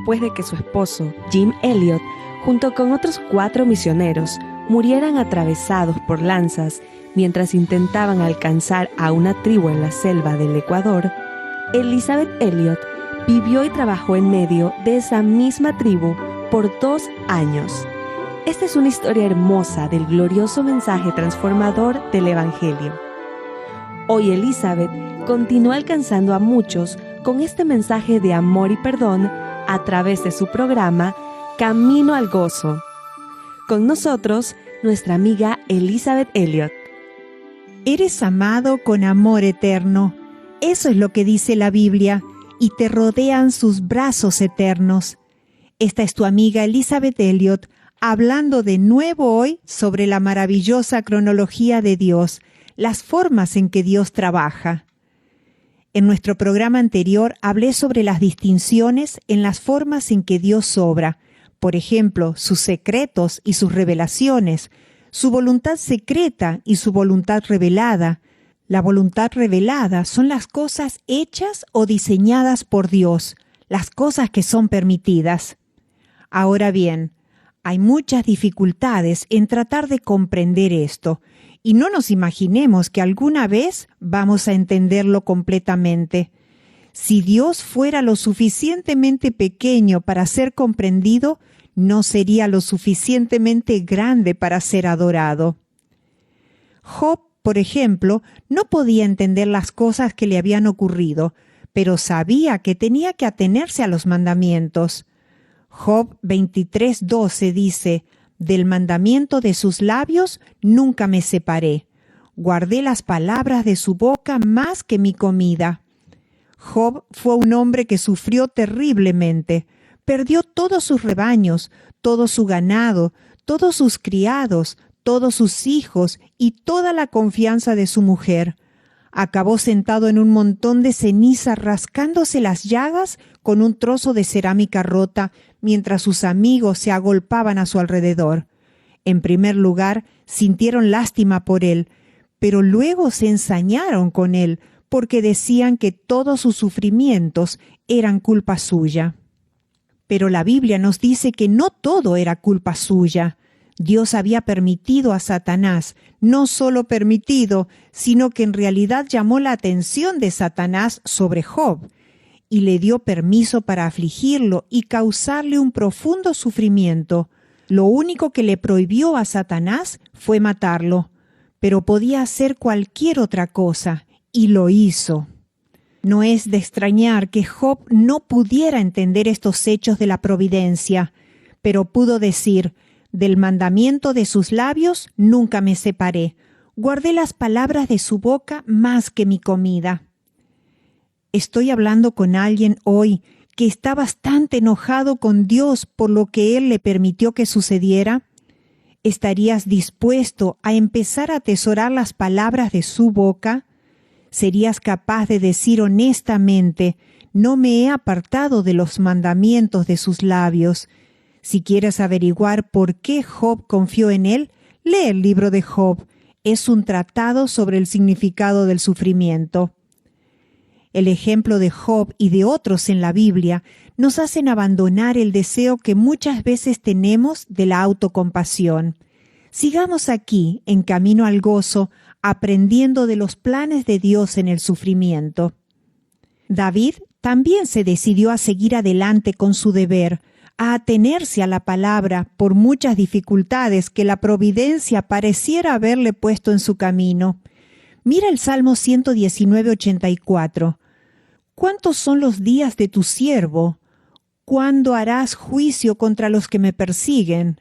después de que su esposo, Jim Elliot, junto con otros 4 misioneros, murieran atravesados por lanzas mientras intentaban alcanzar a una tribu en la selva del Ecuador, Elizabeth Elliot vivió y trabajó en medio de esa misma tribu por 2 años. Esta es una historia hermosa del glorioso mensaje transformador del Evangelio. Hoy Elizabeth continúa alcanzando a muchos con este mensaje de amor y perdón a través de su programa Camino al Gozo. Con nosotros, nuestra amiga Elizabeth Elliot. Eres amado con amor eterno. Eso es lo que dice la Biblia, y te rodean sus brazos eternos. Esta es tu amiga Elizabeth Elliot, hablando de nuevo hoy sobre la maravillosa cronología de Dios, las formas en que Dios trabaja. En nuestro programa anterior hablé sobre las distinciones en las formas en que Dios obra, por ejemplo, sus secretos y sus revelaciones, su voluntad secreta y su voluntad revelada. La voluntad revelada son las cosas hechas o diseñadas por Dios, las cosas que son permitidas. Ahora bien, hay muchas dificultades en tratar de comprender esto, y no nos imaginemos que alguna vez vamos a entenderlo completamente. Si Dios fuera lo suficientemente pequeño para ser comprendido, no sería lo suficientemente grande para ser adorado. Job, por ejemplo, no podía entender las cosas que le habían ocurrido, pero sabía que tenía que atenerse a los mandamientos. Job 23:12 dice: «Del mandamiento de sus labios nunca me separé. Guardé las palabras de su boca más que mi comida». Job fue un hombre que sufrió terriblemente. Perdió todos sus rebaños, todo su ganado, todos sus criados, todos sus hijos y toda la confianza de su mujer. Acabó sentado en un montón de ceniza rascándose las llagas con un trozo de cerámica rota mientras sus amigos se agolpaban a su alrededor. En primer lugar, sintieron lástima por él, pero luego se ensañaron con él porque decían que todos sus sufrimientos eran culpa suya. Pero la Biblia nos dice que no todo era culpa suya. Dios había permitido a Satanás, no solo permitido, sino que en realidad llamó la atención de Satanás sobre Job y le dio permiso para afligirlo y causarle un profundo sufrimiento. Lo único que le prohibió a Satanás fue matarlo, pero podía hacer cualquier otra cosa, y lo hizo. No es de extrañar que Job no pudiera entender estos hechos de la providencia, pero pudo decir: «Del mandamiento de sus labios nunca me separé. Guardé las palabras de su boca más que mi comida». Estoy hablando con alguien hoy que está bastante enojado con Dios por lo que Él le permitió que sucediera. ¿Estarías dispuesto a empezar a atesorar las palabras de su boca? ¿Serías capaz de decir honestamente: «No me he apartado de los mandamientos de sus labios»? Si quieres averiguar por qué Job confió en él, lee el libro de Job. Es un tratado sobre el significado del sufrimiento. El ejemplo de Job y de otros en la Biblia nos hacen abandonar el deseo que muchas veces tenemos de la autocompasión. Sigamos aquí, en Camino al Gozo, aprendiendo de los planes de Dios en el sufrimiento. David también se decidió a seguir adelante con su deber, a atenerse a la palabra por muchas dificultades que la providencia pareciera haberle puesto en su camino. Mira el Salmo 119:84. «¿Cuántos son los días de tu siervo? ¿Cuándo harás juicio contra los que me persiguen?»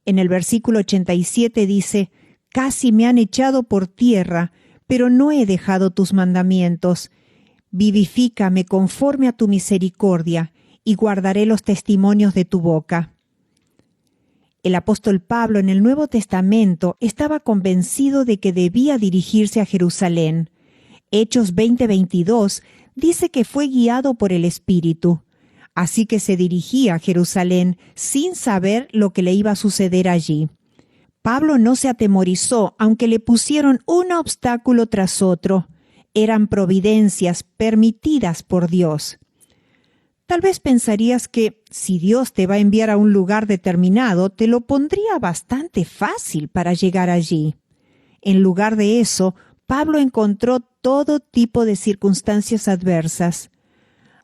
En el versículo 87 dice: «Casi me han echado por tierra, pero no he dejado tus mandamientos. Vivifícame conforme a tu misericordia, y guardaré los testimonios de tu boca». El apóstol Pablo en el Nuevo Testamento estaba convencido de que debía dirigirse a Jerusalén. Hechos 20:22 dice que fue guiado por el Espíritu. Así que se dirigía a Jerusalén sin saber lo que le iba a suceder allí. Pablo no se atemorizó, aunque le pusieron un obstáculo tras otro. Eran providencias permitidas por Dios. Tal vez pensarías que si Dios te va a enviar a un lugar determinado, te lo pondría bastante fácil para llegar allí. En lugar de eso, Pablo encontró todo tipo de circunstancias adversas.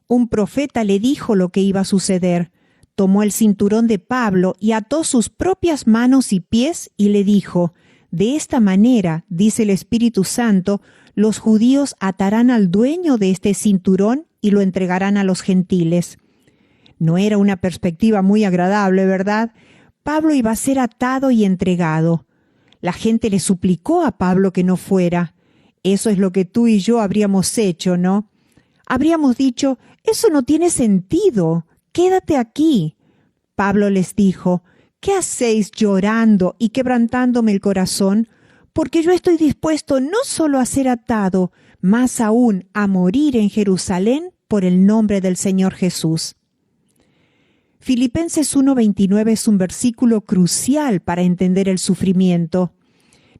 Un profeta le dijo lo que iba a suceder. Tomó el cinturón de Pablo y ató sus propias manos y pies y le dijo: «De esta manera, dice el Espíritu Santo, los judíos atarán al dueño de este cinturón y lo entregarán a los gentiles». No era una perspectiva muy agradable, ¿verdad? Pablo iba a ser atado y entregado. La gente le suplicó a Pablo que no fuera. Eso es lo que tú y yo habríamos hecho, ¿no? Habríamos dicho: «Eso no tiene sentido. Quédate aquí». Pablo les dijo: «¿Qué hacéis llorando y quebrantándome el corazón? Porque yo estoy dispuesto no solo a ser atado, más aún a morir en Jerusalén por el nombre del Señor Jesús». Filipenses 1:29 es un versículo crucial para entender el sufrimiento.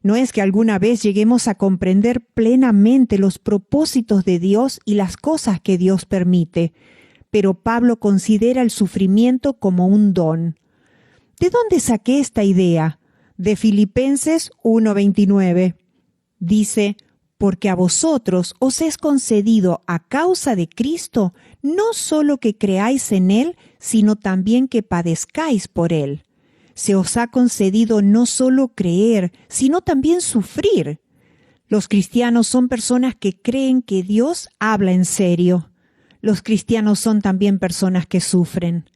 No es que alguna vez lleguemos a comprender plenamente los propósitos de Dios y las cosas que Dios permite, pero Pablo considera el sufrimiento como un don. ¿De dónde saqué esta idea? De Filipenses 1:29. Dice: «Porque a vosotros os es concedido a causa de Cristo no solo que creáis en Él, sino también que padezcáis por Él». Se os ha concedido no solo creer, sino también sufrir. Los cristianos son personas que creen que Dios habla en serio. Los cristianos son también personas que sufren.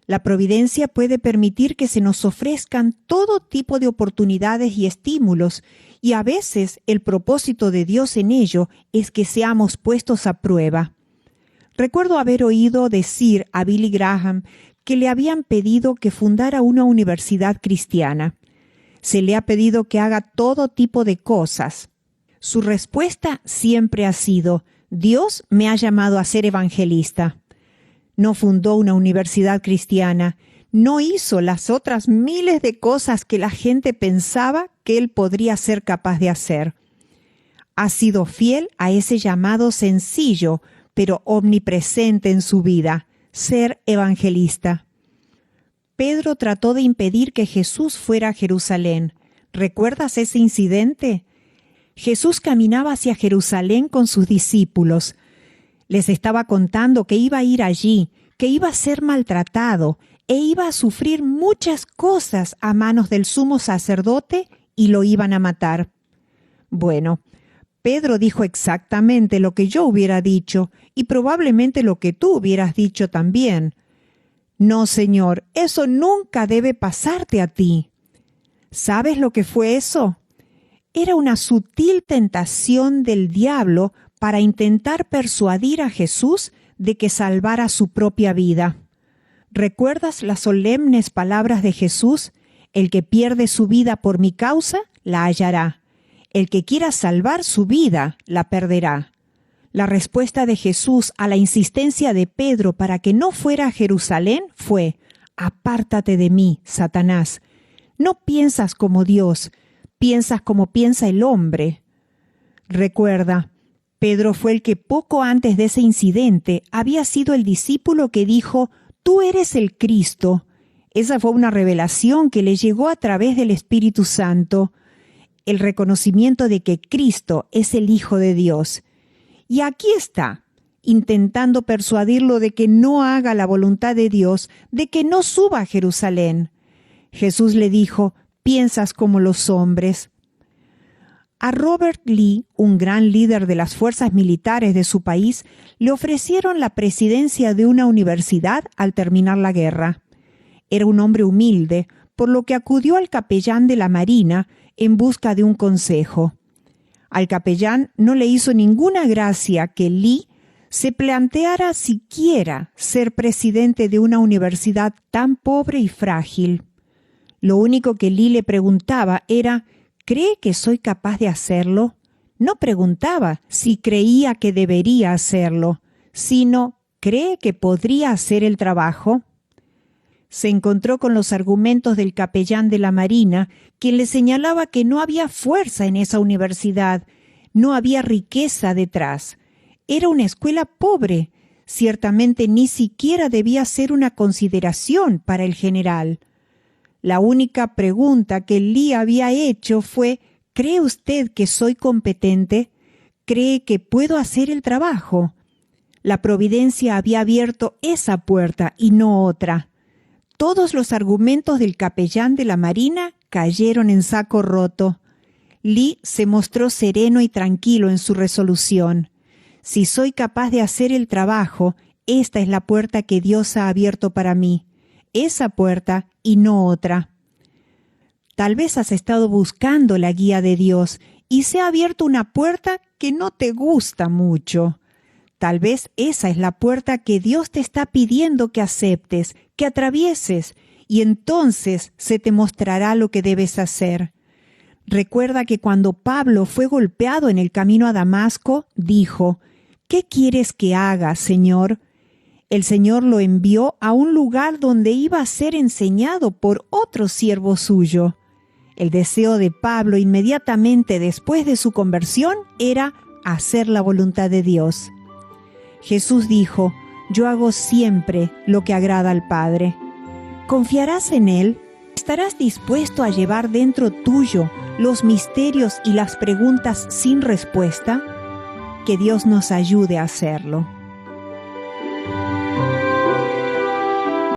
La providencia puede permitir que se nos ofrezcan todo tipo de oportunidades y estímulos, y a veces el propósito de Dios en ello es que seamos puestos a prueba. Recuerdo haber oído decir a Billy Graham que le habían pedido que fundara una universidad cristiana. Se le ha pedido que haga todo tipo de cosas. Su respuesta siempre ha sido: «Dios me ha llamado a ser evangelista». No fundó una universidad cristiana, no hizo las otras miles de cosas que la gente pensaba que él podría ser capaz de hacer. Ha sido fiel a ese llamado sencillo, pero omnipresente en su vida: ser evangelista. Pedro trató de impedir que Jesús fuera a Jerusalén. ¿Recuerdas ese incidente? Jesús caminaba hacia Jerusalén con sus discípulos. Les estaba contando que iba a ir allí, que iba a ser maltratado e iba a sufrir muchas cosas a manos del sumo sacerdote y lo iban a matar. Bueno, Pedro dijo exactamente lo que yo hubiera dicho y probablemente lo que tú hubieras dicho también. «No, Señor, eso nunca debe pasarte a ti». ¿Sabes lo que fue eso? Era una sutil tentación del diablo para intentar persuadir a Jesús de que salvara su propia vida. ¿Recuerdas las solemnes palabras de Jesús? «El que pierde su vida por mi causa, la hallará. El que quiera salvar su vida, la perderá». La respuesta de Jesús a la insistencia de Pedro para que no fuera a Jerusalén fue: «Apártate de mí, Satanás. No piensas como Dios, piensas como piensa el hombre». Recuerda, Pedro fue el que poco antes de ese incidente había sido el discípulo que dijo: «Tú eres el Cristo». Esa fue una revelación que le llegó a través del Espíritu Santo. El reconocimiento de que Cristo es el Hijo de Dios. Y aquí está, intentando persuadirlo de que no haga la voluntad de Dios, de que no suba a Jerusalén. Jesús le dijo: «Piensas como los hombres». A Robert Lee, un gran líder de las fuerzas militares de su país, le ofrecieron la presidencia de una universidad al terminar la guerra. Era un hombre humilde, por lo que acudió al capellán de la Marina en busca de un consejo. Al capellán no le hizo ninguna gracia que Lee se planteara siquiera ser presidente de una universidad tan pobre y frágil. Lo único que Lee le preguntaba era: ¿cree que soy capaz de hacerlo? No preguntaba si creía que debería hacerlo, sino ¿cree que podría hacer el trabajo? Se encontró con los argumentos del capellán de la Marina, quien le señalaba que no había fuerza en esa universidad, no había riqueza detrás. Era una escuela pobre, Ciertamente ni siquiera debía ser una consideración para el general. La única pregunta que Lee había hecho fue: ¿cree usted que soy competente? ¿Cree que puedo hacer el trabajo? La providencia había abierto esa puerta y no otra. Todos los argumentos del capellán de la Marina cayeron en saco roto. Lee se mostró sereno y tranquilo en su resolución. Si soy capaz de hacer el trabajo, esta es la puerta que Dios ha abierto para mí. Esa puerta y no otra. Tal vez has estado buscando la guía de Dios y se ha abierto una puerta que no te gusta mucho. Tal vez esa es la puerta que Dios te está pidiendo que aceptes, que atravieses, y entonces se te mostrará lo que debes hacer. Recuerda que cuando Pablo fue golpeado en el camino a Damasco, dijo: ¿qué quieres que haga, Señor? El Señor lo envió a un lugar donde iba a ser enseñado por otro siervo suyo. El deseo de Pablo inmediatamente después de su conversión era hacer la voluntad de Dios. Jesús dijo: yo hago siempre lo que agrada al Padre. ¿Confiarás en Él? ¿Estarás dispuesto a llevar dentro tuyo los misterios y las preguntas sin respuesta? Que Dios nos ayude a hacerlo.